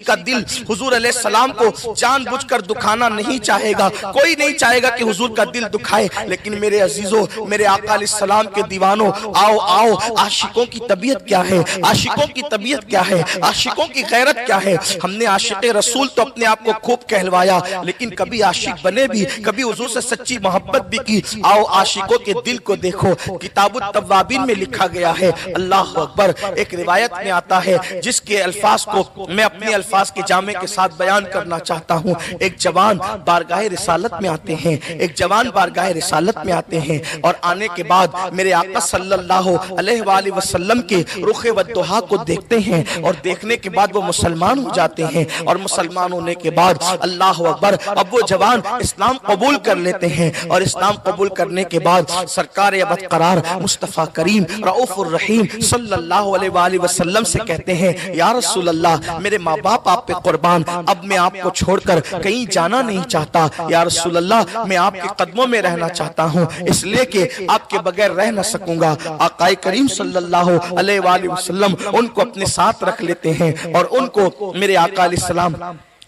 کا دل حضور علیہ السلام کو جان بوجھ کر دکھانا نہیں چاہے گا، کوئی نہیں چاہے گا کہ حضور کا دل دکھائے، لیکن میرے عزیزوں، میرے آقا علیہ السلام کے دیوانوں، آؤ آؤ، عاشقوں کی طبیعت کیا ہے، عاشقوں کی طبیعت کیا ہے، عاشقوں کی غیرت کیا ہے۔ ہم نے عاشق رسول تو اپنے آپ کو خوب کہلوایا، لیکن کبھی عاشق بنے بھی، کبھی حضور سے سچی محبت بھی کی۔ آؤ عاشقوں کے دل کو دیکھو، کتاب التوابین میں لکھا گیا ہے، اللہ اکبر۔ ایک روایت میں آتا ہے جس کے الفاظ کو میں اپنے الفاظ کے جامع کے ساتھ بیان کرنا چاہتا ہوں۔ ایک جوان بارگاہ رسالت میں آتے ہیں، ایک جوان بارگاہ رسالت میں آتے ہیں، اور آنے کے بعد میرے آقا صلی اللہ علیہ وآلہ وسلم کے رخ والضحا کو دیکھتے ہیں، اور دیکھنے کے بعد وہ مسلمان ہو جاتے ہیں، اور مسلمان ہونے کے بعد اللہ اکبر اب وہ جوان اسلام قبول کر لیتے ہیں، اور اسلام قبول کرنے کے بعد سرکار ابد قرار مصطفیٰ کریم رؤوف الرحیم صلی اللہ علیہ وآلہ وسلم سے کہتے ہیں، یا رسول اللہ، میرے ماں باپ آپ پہ قربان، اب میں آپ کو چھوڑ کر کہیں جانا نہیں چاہتا، یا رسول اللہ میں آپ کے قدموں میں رہنا چاہتا ہوں، اس لیے کہ آپ کے بغیر رہ نہ سکوں گا۔ آقا کریم صلی اللہ علیہ وآلہ وسلم ان کو اپنے ساتھ رکھ لیتے ہیں، اور ان کو میرے آقا علیہ السلام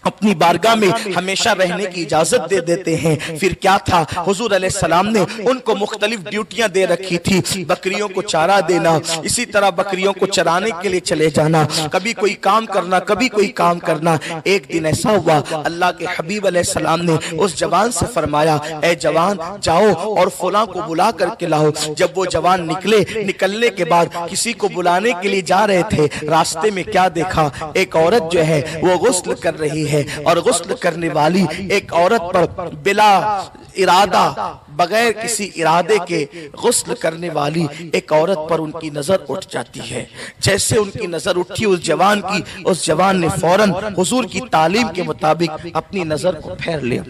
اپنی بارگاہ میں ہمیشہ رہنے کی اجازت دے دیتے ہیں۔ پھر کیا تھا، حضور علیہ السلام نے ان کو مختلف ڈیوٹیاں دے رکھی تھی، بکریوں کو چارہ دینا، اسی طرح بکریوں کو چرانے کے لیے چلے جانا، کبھی کوئی کام کرنا، کبھی کوئی کام کرنا۔ ایک دن ایسا ہوا، اللہ کے حبیب علیہ السلام نے اس جوان سے فرمایا، اے جوان جاؤ اور فلاں کو بلا کر کے لاؤ۔ جب وہ جوان نکلنے کے بعد کسی کو بلانے کے لیے جا رہے تھے، راستے میں کیا دیکھا، ایک عورت جو ہے وہ غسل کر رہی ہے، اور غسل کرنے والی ایک عورت پر بلا ارادہ، بغیر کسی ارادے کے غسل کرنے والی ایک عورت پر ان کی نظر اٹھ جاتی ہے۔ جیسے ان کی نظر اٹھی اس جوان کی، اس جوان نے فوراً حضور کی تعلیم کے مطابق اپنی نظر کو پھیر لیا۔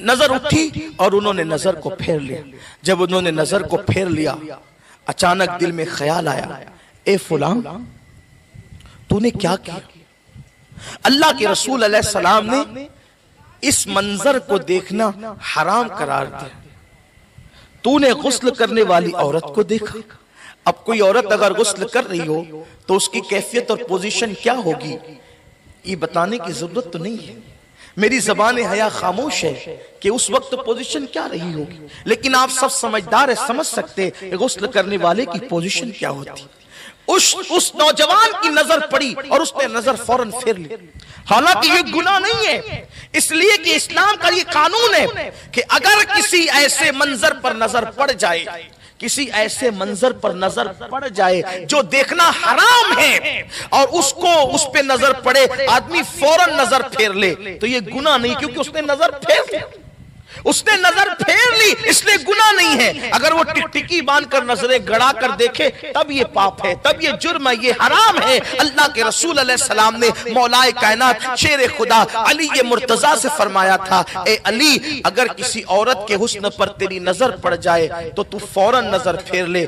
نظر اٹھی اور انہوں نے نظر کو پھیر لیا۔ جب انہوں نے نظر کو پھیر لیا، اچانک دل میں خیال آیا، اے فلاں، تو نے کیا کیا؟ اللہ کے رسول علیہ السلام نے اس منظر کو دیکھنا حرام قرار دیا، تو نے غسل کرنے والی عورت کو دیکھا۔ اب کوئی عورت اگر غسل کر رہی ہو تو اس کی کیفیت اور پوزیشن کیا ہوگی، یہ بتانے کی ضرورت تو نہیں ہے، میری زبان حیا خاموش ہے کہ اس وقت پوزیشن کیا رہی ہوگی، لیکن آپ سب سمجھدار ہیں، سمجھ سکتے غسل کرنے والے کی پوزیشن کیا ہوتی۔ اس نوجوان کی نظر پڑی اور اس نے نظر فوراً پھیر لی۔ حالانکہ یہ گناہ نہیں ہے، اس لیے کہ اسلام کا یہ قانون ہے کہ اگر کسی ایسے منظر پر نظر پڑ جائے، کسی ایسے منظر پر نظر پڑ جائے جو دیکھنا حرام ہے، اور اس پہ نظر پڑے، آدمی فوراً نظر پھیر لے، تو یہ گناہ نہیں، کیونکہ اس نے نظر پھیر لی، اس نے نظر پھیر لی، اس لیے گناہ نہیں ہے۔ اگر وہ ٹکٹکی باندھ کر نظریں گڑا کر دیکھے تب یہ پاپ ہے، تب یہ جرم ہے، یہ حرام ہے۔ اللہ کے رسول علیہ السلام نے مولا کائنات شیر خدا علی مرتضیٰ سے فرمایا تھا، اے علی، اگر کسی عورت کے حسن پر تیری نظر پڑ جائے تو تو فوراً نظر پھیر لے،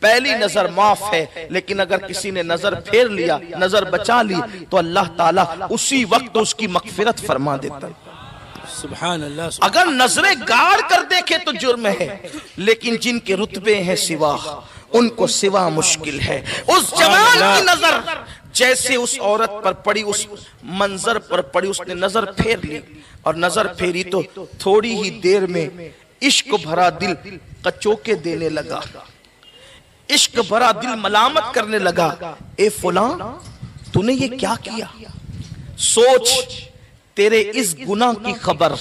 پہلی نظر معاف ہے، لیکن اگر کسی نے نظر پھیر لیا، نظر بچا لی، تو اللہ تعالیٰ اسی وقت اس کی مغفرت فرما دیتا ہے۔ سبحان اللہ۔ اگر نظریں گاڑ کر دیکھے تو جرم ہے، لیکن جن کے رتبے ہیں سوا، ان کو سوا مشکل ہے۔ اس جوان کی نظر جیسے اس عورت پر پڑی، اس منظر پر پڑی، اس نے نظر پھیر لی، اور نظر پھیری تو تھوڑی ہی دیر میں عشق بھرا دل کچوکے دینے لگا، عشق بھرا دل ملامت کرنے لگا، اے فلاں، تو نے یہ کیا کیا؟ سوچ، تیرے اس گناہ کی خبر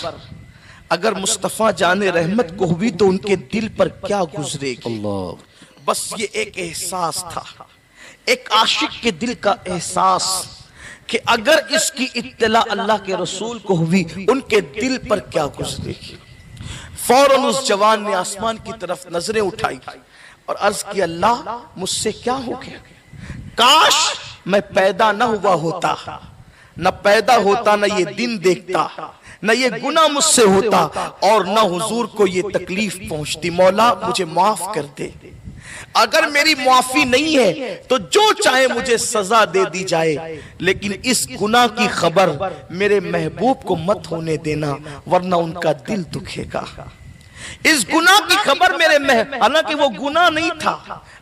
اگر مصطفیٰ جان رحمت کو ہوئی تو ان کے دل پر کیا گزرے گی۔ بس یہ ایک احساس تھا، ایک عاشق کے دل کا احساس کہ اگر اس کی اطلاع اللہ کے رسول کو ہوئی ان کے دل پر کیا گزرے گی۔ فوراً اس جوان نے آسمان کی طرف نظریں اٹھائی اور عرض کی، اللہ، مجھ سے کیا ہو گیا؟ کاش میں پیدا نہ ہوا ہوتا، نہ پیدا ہوتا، نہ یہ دن دیکھتا، نہ یہ گناہ مجھ سے ہوتا، اور نہ حضور کو یہ تکلیف پہنچتی۔ مولا مجھے معاف کر دے، اگر میری معافی نہیں ہے تو جو چاہے مجھے سزا دے دی جائے، لیکن اس گناہ کی خبر میرے محبوب کو مت ہونے دینا، ورنہ ان کا دل دکھے گا۔ اس گناہ کی خبر حالانکہ وہ گناہ نہیں تھا،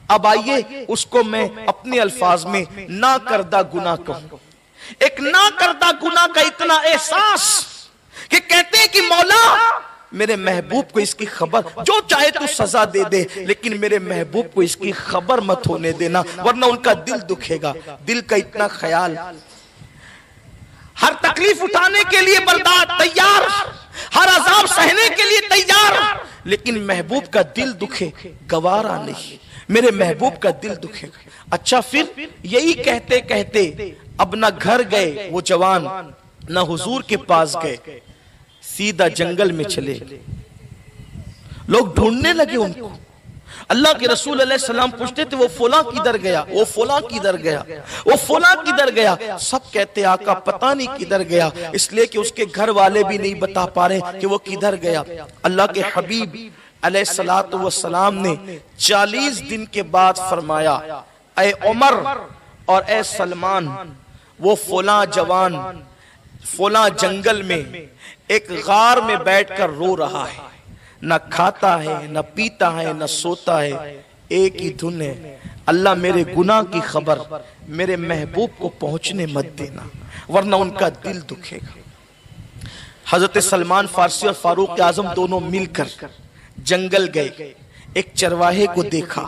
اب آئیے اس کو میں اپنے الفاظ میں نہ کردہ گناہ کہوں۔ ایک نہ کردہ گناہ کا اتنا احساس کہ کہتے ہیں کہ مولا میرے محبوب کو اس کی خبر، جو چاہے تو سزا دے دے لیکن میرے محبوب کو اس کی خبر مت ہونے دینا ورنہ ان کا دل دکھے گا۔ دل کا اتنا خیال، ہر تکلیف اٹھانے کے لیے برداشت تیار، ہر عذاب سہنے کے لیے تیار، لیکن محبوب کا دل دکھے گوارا نہیں، میرے محبوب کا دل دکھے گا۔ اچھا پھر یہی کہتے کہتے اب نہ گھر گئے وہ جوان، نہ حضور کے پاس گئے، سیدھا جنگل میں چلے گئے۔ لوگ ڈھونڈنے لگے ان کو، اللہ کے رسول علیہ السلام پوچھتے تھے وہ فلاں کدھر گیا، وہ فلاں کدھر گیا، وہ فلاں کدھر گیا، سب کہتے آقا پتہ نہیں کدھر گیا، اس لیے کہ اس کے گھر والے بھی نہیں بتا پا رہے کہ وہ کدھر گیا۔ اللہ کے حبیب علیہ السلام نے 40 دن کے بعد فرمایا اے عمر اور اے سلمان، وہ فلاں جوان فلاں جنگل میں ایک غار میں بیٹھ کر رو رہا ہے، نہ کھاتا ہے نہ پیتا ہے نہ سوتا ہے، ایک ہی دھن ہے، اللہ میرے گناہ کی خبر میرے محبوب کو پہنچنے مت دینا ورنہ ان کا دل دکھے گا۔ حضرت سلمان فارسی اور فاروق اعظم دونوں مل کر جنگل گئے، ایک چرواہے کو دیکھا،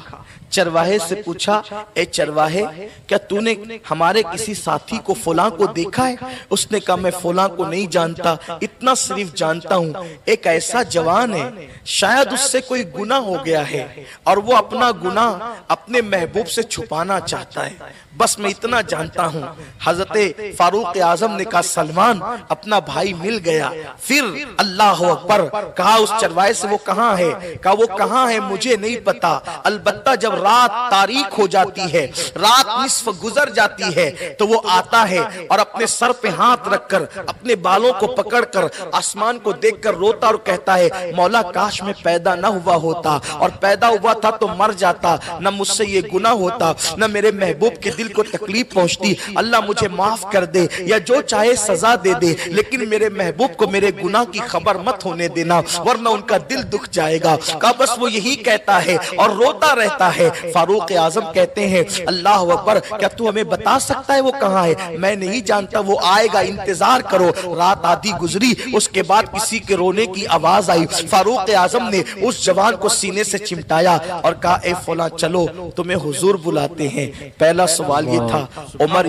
چرواہے سے پوچھا اے چرواہے کیا تو نے ہمارے کسی ساتھی کو فلاں کو دیکھا ہے؟ اس نے کہا میں فلاں کو نہیں جانتا، اتنا صرف جانتا ہوں ایک ایسا جوان ہے شاید اس سے کوئی گناہ ہو گیا ہے اور وہ اپنا گناہ اپنے محبوب سے چھپانا چاہتا ہے، بس میں اتنا جانتا ہوں۔ حضرت فاروق اعظم نے کہا سلمان اپنا بھائی مل گیا، پھر اللہ اکبر کہا اس چرواہے سے وہ کہاں ہے؟ کہا وہ کہاں ہے مجھے نہیں پتا، البتہ جب رات تاریک ہو جاتی ہے، رات نصف گزر جاتی ہے تو وہ آتا ہے اور اپنے سر پہ ہاتھ رکھ کر اپنے بالوں کو پکڑ کر آسمان کو دیکھ کر روتا اور کہتا ہے مولا کاش میں پیدا نہ ہوا ہوتا، اور پیدا ہوا تھا تو مر جاتا، نہ مجھ سے یہ گناہ ہوتا نہ میرے محبوب کے دل کو تکلیف پہنچتی، اللہ مجھے معاف کر دے یا جو چاہے سزا دے دے لیکن میرے محبوب کو میرے گناہ کی خبر مت ہونے دینا ورنہ ان کا دل دکھ جائے گا۔ کہا بس وہ یہی کہتا ہے اور روتا رہتا ہے۔ فاروق اعظم کہتے ہیں اللہ اکبر کیا تو ہمیں بتا سکتا ہے وہ کہاں ہے؟ میں نہیں جانتا، وہ آئے گا انتظار کرو۔ رات آدھی گزری، اس کے بعد کسی کے رونے کی آواز آئی، فاروق اعظم نے اس جوان کو سینے سے چمٹایا اور کہا اے فلاں چلو تمہیں حضور بلاتے ہیں۔ پہلا سوال یہ تھا عمر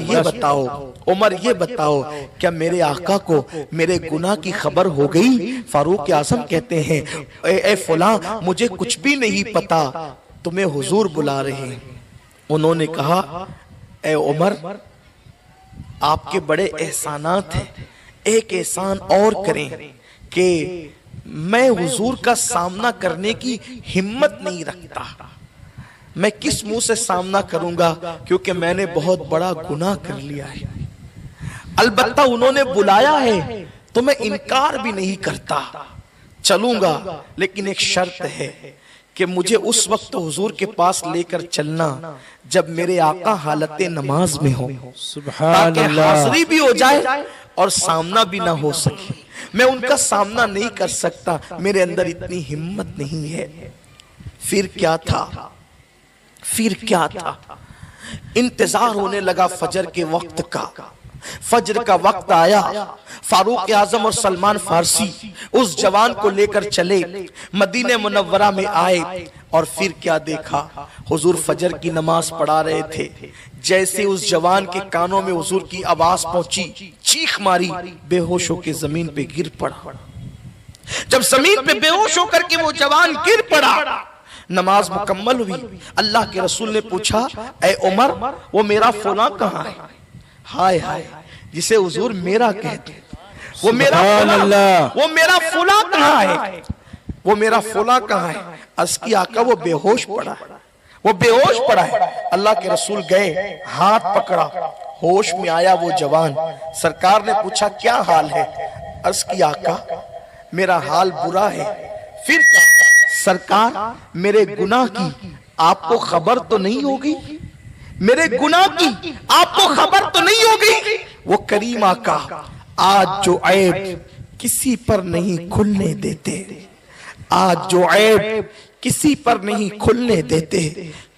یہ بتاؤ کیا میرے آقا کو میرے گناہ کی خبر ہو گئی؟ فاروق اعظم کہتے ہیں اے فلاں مجھے کچھ بھی نہیں پتا، تمہیں حضور بلا رہے ہیں۔ انہوں نے کہا اے عمر آپ کے بڑے احسانات ہیں، ایک احسان اور کریں کہ میں حضور کا سامنا کرنے کی ہمت نہیں رکھتا، میں کس منہ سے سامنا کروں گا کیونکہ میں نے بہت بڑا گناہ کر لیا ہے۔ البتہ انہوں نے بلایا ہے تو میں انکار بھی نہیں کرتا، چلوں گا لیکن ایک شرط ہے کہ مجھے اس وقت حضور کے پاس لے کر چلنا جب میرے آقا حالت نماز میں ہو، تاکہ حاضری بھی ہو جائے اور سامنا بھی نہ ہو سکے۔ میں ان کا سامنا نہیں کر سکتا، میرے اندر اتنی ہمت نہیں ہے۔ پھر کیا تھا؟ انتظار ہونے لگا فجر کے وقت کا۔ فجر کا وقت آیا، فاروق اعظم اور سلمان فارسی اس جوان کو لے کر چلے، مدینہ منورہ میں آئے اور پھر کیا دیکھا؟ حضور فجر کی نماز پڑھا رہے تھے، جیسے اس جوان کے کانوں میں حضور کی آواز پہنچی، چیخ ماری، بے ہوش ہو کے زمین پہ گر پڑا۔ جب زمین پہ بے ہوش ہو کر کے وہ جوان گر پڑا، نماز مکمل ہوئی، اللہ کے رسول نے پوچھا اے عمر وہ میرا فلاں کہاں ہے؟ ہائے ہائے جسے حضور میرا کہتے، وہ میرا فلاں کہاں ہے؟ وہ میرا فلاں کہاں ہے؟ عرض کی آقا وہ بے ہوش پڑا ہے۔ اللہ کے رسول گئے، ہاتھ پکڑا، ہوش میں آیا وہ جوان، سرکار نے پوچھا کیا حال ہے؟ عرض کی آقا میرا حال برا ہے۔ پھر کہا سرکار میرے گناہ کی آپ کو خبر تو نہیں ہوگی؟ میرے گناہ کی آپ کو خبر تو نہیں ہوگی؟ وہ کریم آقا آج جو عیب کسی پر نہیں کھلنے دیتے، آج جو عیب کسی پر نہیں کھلنے دیتے،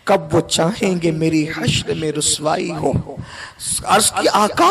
کب وہ چاہیں گے میری حشر میں رسوائی ہو۔ عرض کی آقا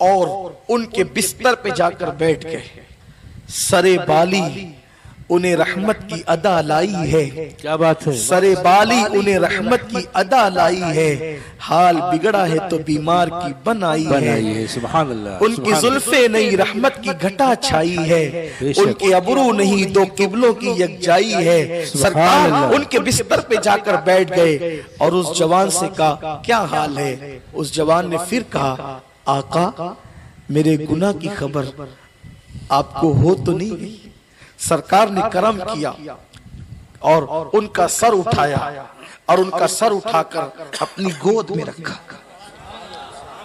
اور ان کے بستر پہ جا کر بیٹھ گئے. سرے بالی انہیں رحمت کی ادا لائی ہے. کیا بات ہے. سرے بالی انہیں رحمت کی ادا لائی ہے. حال بگڑا ہے تو بیمار کی بنائی ہے. سبحان اللہ. ان کی زلفیں نہیں رحمت کی گھٹا چھائی ہے. ان کے ابرو نہیں دو قبلوں کی یکجائی ہے. سرکار ان کے بستر پہ جا کر بیٹھ گئے اور اس جوان سے کہا کیا حال ہے. اس جوان نے پھر کہا آقا میرے گناہ کی خبر آپ کو ہو تو نہیں گئی. سرکار نے کرم کیا اور ان کا سر اٹھایا اور ان کا سر اٹھا کر اپنی گود میں رکھا.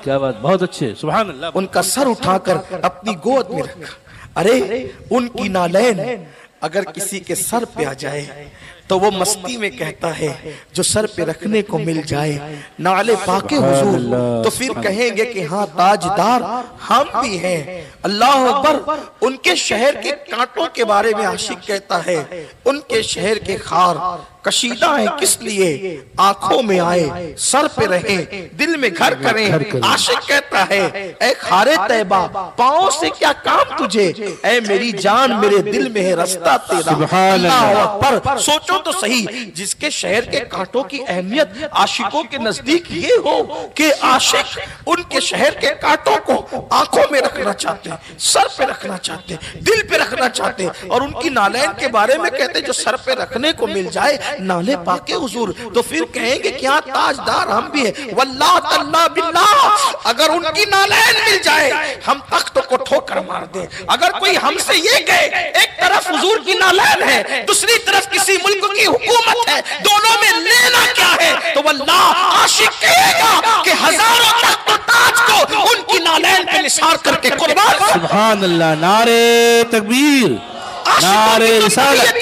کیا بات. بہت اچھے. سبحان اللہ. ان کا سر اٹھا کر اپنی گود میں رکھا. ارے ان کی نالین اگر کسی کے سر پہ آ جائے تو وہ مستی میں کہتا ہے جو سر پہ رکھنے کو مل جائے نالے پاک حضور تو پھر کہیں گے کہ ہاں تاجدار ہم بھی ہیں. اللہ اکبر. ان کے شہر کے کانٹوں کے بارے میں عاشق کہتا ہے ان کے شہر کے خار کشیدہ ہیں کس لیے آنکھوں میں آئے سر پہ رہیں دل میں گھر کریں. عاشق کہتا ہے اے خار طیبہ پاؤں سے کیا کام تجھے اے میری جان میرے دل میں ہے رستہ تیرا. اللہ اکبر. سوچو تو صحیح جس کے شہر کے کانٹوں کی اہمیت عاشقوں کے نزدیک یہ ہو کہ عاشق ان کے شہر کے کانٹوں کو آنکھوں میں رکھنا چاہتے ہیں سر پہ رکھنا چاہتے ہیں دل پہ رکھنا چاہتے ہیں اور ان کی نالین کے بارے میں کہتے ہیں جو سر پہ رکھنے کو مل جائے نالے پاک حضور تو پھر کہیں گے کیا تاجدار ہم بھی ہیں. واللہ تاللہ باللہ اگر ان کی نالین مل جائے ہم تخت کو ٹھوکر مار دیں. اگر کوئی ہم سے یہ کہے ایک طرف حضور کی نالین ہے دوسری طرف کسی ملک کی حکومت ہے دونوں میں لینا کیا ہے تو واللہ عاشق کہے گا کہ ہزاروں تخت و تاج کو ان کی نالین پہ نثار کر کے قربان. سبحان اللہ. نعرے تکبیر نعرے رسالت.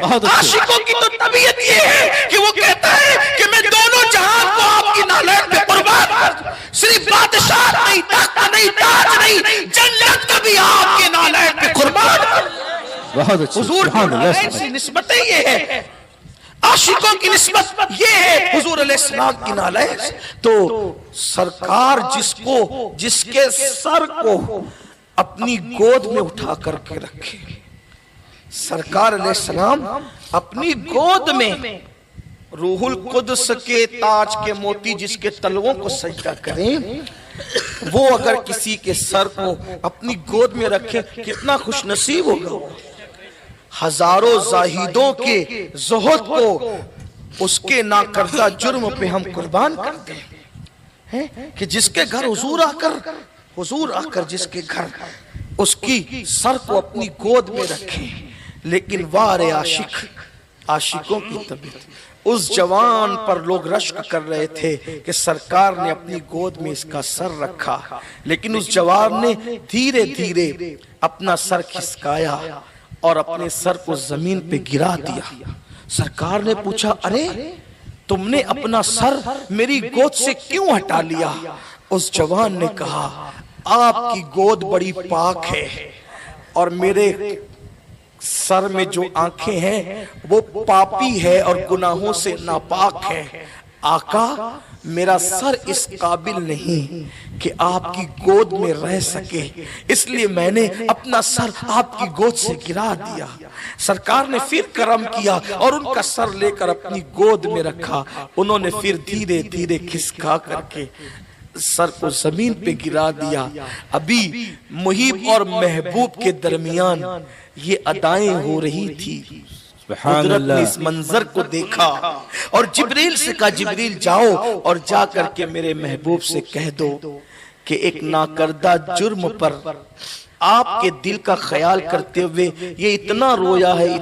عاشقوں کی تو طبیعت یہ ہے کہ وہ کہتا ہے کہ میں دونوں جہان کو آپ کی نالین پہ قربان کر دوں. صرف بادشاہ نہیں تخت نہیں تاج نہیں جنت کا بھی آپ کے نالین پہ قربان کر دوں. بہت اچھا. حضور کی نالین سے نسبتیں یہ ہے عاشقوں کی نسبت یہ ہے حضور علیہ السلام کی نالین سے. تو سرکار جس کے سر کو اپنی گود میں اٹھا کر کے رکھے سرکار علیہ السلام اپنی گود میں روح القدس کے تاج کے موتی جس کے تلووں کو سجدہ کریں وہ اگر کسی کے سر کو اپنی گود میں رکھے کتنا خوش نصیب ہوگا. ہزاروں زاہدوں کے زہد کو اس کے ناکردہ جرم پہ ہم قربان کرتے ہیں کہ جس کے گھر حضور آ کر جس کے گھر اس کی سر کو اپنی گود میں رکھے. لیکن وارے عاشقوں کی طبیعت اس جوان پر لوگ رشک کر رہے تھے کہ سرکار نے اپنی گود میں اس کا سر رکھا لیکن اس جوان نے دھیرے دھیرے اپنا سر کھسکایا اور اپنے سر کو زمین پہ گرا دیا. سرکار نے پوچھا ارے تم نے اپنا سر میری گود سے کیوں ہٹا لیا. اس جوان نے کہا آپ کی گود بڑی پاک ہے اور میرے سر میں جو آنکھیں ہیں وہ پاپی ہے اور گناہوں سے ناپاک ہے. آقا میرا سر اس قابل نہیں کہ آپ کی گود میں رہ سکے اس لیے میں نے اپنا سر آپ کی گود سے گرا دیا. سرکار نے پھر کرم کیا اور ان کا سر لے کر اپنی گود میں رکھا. انہوں نے پھر دھیرے دھیرے کھسکا کر کے سر کو زمین پہ گرا دیا. ابھی محب اور محبوب کے درمیان یہ ادائیں ہو رہی تھی. حضرت نے اس منظر کو دیکھا اور جبریل سے کہا جبریل جاؤ اور جا کر کے میرے محبوب سے کہہ دو کہ ایک ناکردہ جرم پر آپ کے دل کا خیال کرتے ہوئے یہ اتنا رویا ہے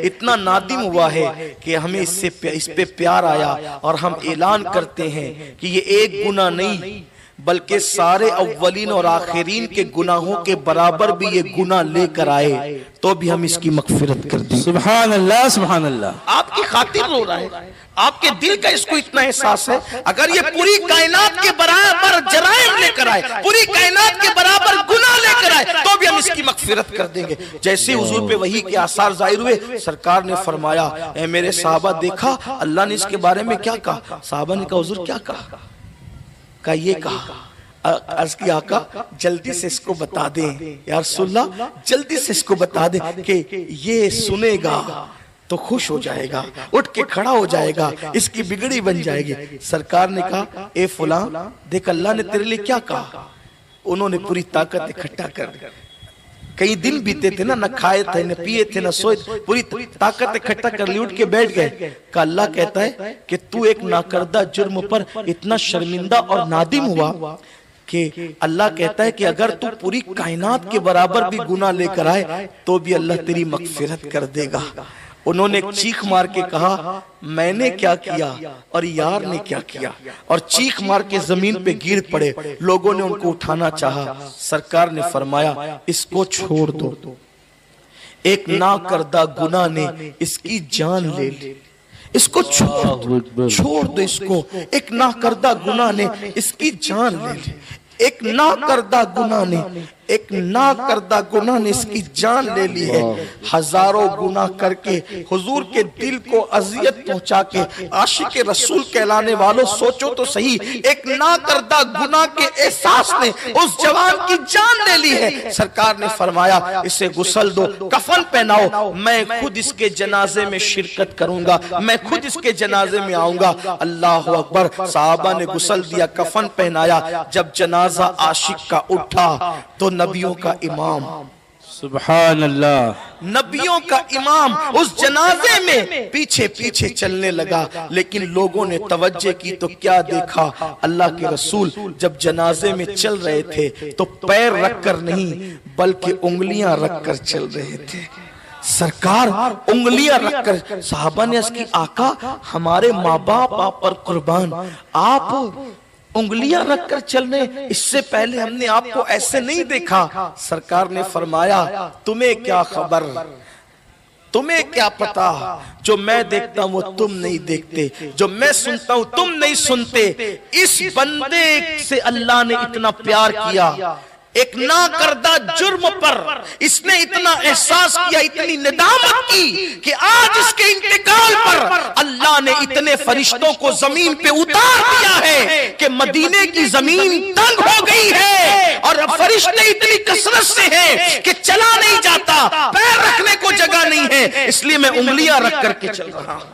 اتنا نادم ہوا ہے کہ ہمیں اس پہ پیار آیا اور ہم اعلان کرتے ہیں کہ یہ ایک گناہ نہیں بلکہ سارے اولین اور آخرین کے گناہوں کے برابر بھی یہ گناہ لے کر آئے تو بھی ہم اس کی مغفرت کر دیں. سبحان اللہ سبحان اللہ. آپ کی خاطر رو رہا ہے آپ کے دل کا اس کو اتنا احساس ہے اگر یہ پوری کائنات کے برابر جرائم لے کر آئے پوری کائنات کے برابر گناہ لے کر آئے تو بھی ہم اس کی مغفرت کر دیں گے. جیسے حضور پہ وحی کے آثار ظاہر ہوئے سرکار نے فرمایا اے میرے صحابہ دیکھا اللہ نے اس کے بارے میں کیا کہا. صحابہ نے کہا حضور کیا کہا. یہ کہا عرض کی آقا جلدی سے اس کو بتا دیں یا رسول اللہ جلدی سے اس کو بتا دیں کہ یہ سنے گا تو خوش ہو جائے گا، اٹھ کے کھڑا ہو جائے گا، اس کی بگڑی بن جائے گی۔ سرکار نے کہا اے فلاں دیکھ اللہ نے تیرے لیے کیا کہا۔ انہوں نے پوری طاقت اکٹھا کر دی، کئی دن بیتے تھے نہ کھائے تھے نہ پیے تھے نہ سوئے تھے، پوری طاقت اکٹھا کر لی، اٹھ کے بیٹھ گئے۔ کہ اللہ کہتا ہے کہ تو ایک ناکردہ جرم پر اتنا شرمندہ اور نادم ہوا کہ اللہ کہتا ہے کہ اگر تو پوری کائنات کے برابر بھی گناہ لے کر آئے تو بھی اللہ تیری مغفرت کر دے گا۔ انہوں نے چیخ مار کے کہا میں نے کیا کیا اور یار نے کیا کیا، اور چیخ مار کے زمین پہ گر پڑے۔ لوگوں نے ان کو اٹھانا چاہا، سرکار نے فرمایا اس کو چھوڑ دو، ایک نا کردہ گناہ نے اس کی جان لے لی، اس کو چھوڑ دو، اس کو ایک نا کردہ گناہ نے اس کی جان لے لی، ایک نا کردہ گناہ نے اس کی جان لے لی ہے۔ ہزاروں گناہ کر کے حضور کے دل کو اذیت پہنچا کے عاشق رسول کہلانے والوں سوچو تو صحیح، ایک نا کردہ گناہ کے احساس نے اس جوان کی جان لے لی ہے۔ سرکار نے فرمایا اسے غسل دو، کفن پہناؤ، میں خود اس کے جنازے میں شرکت کروں گا، میں خود اس کے جنازے میں آؤں گا۔ اللہ اکبر، صحابہ نے غسل دیا، کفن پہنایا۔ جب جنازہ عاشق کا اٹھا تو نبیوں کا امام، سبحان اللہ، نبیوں کا امام اس جنازے میں پیچھے پیچھے چلنے لگا۔ لیکن لوگوں نے توجہ کی تو کیا دیکھا، اللہ کے رسول جب جنازے میں چل رہے تھے تو پیر رکھ کر نہیں بلکہ انگلیاں رکھ کر چل رہے تھے۔ سرکار انگلیاں رکھ کر، صحابہ نے اس کی آقا ہمارے ماں باپ آپ پر قربان، آپ انگلیاں رکھ کر چلنے، اس سے پہلے ہم نے آپ کو ایسے نہیں دیکھا۔ سرکار نے فرمایا تمہیں کیا خبر، تمہیں کیا پتا، جو میں دیکھتا ہوں وہ تم نہیں دیکھتے، جو میں سنتا ہوں تم نہیں سنتے۔ اس بندے سے اللہ نے اتنا پیار کیا، ایک ناکردہ جرم پر اس نے اتنا احساس کیا، اتنی ندامت کی کہ آج اس کے انتقال پر اللہ نے اتنے فرشتوں کو زمین پہ اتار دیا ہے کہ مدینے کی زمین تنگ ہو گئی ہے، اور اب فرشتے اتنی کثرت سے ہیں کہ چلا نہیں جاتا، پیر رکھنے کو جگہ نہیں ہے، اس لیے میں انگلیاں رکھ کر کے چل رہا ہوں۔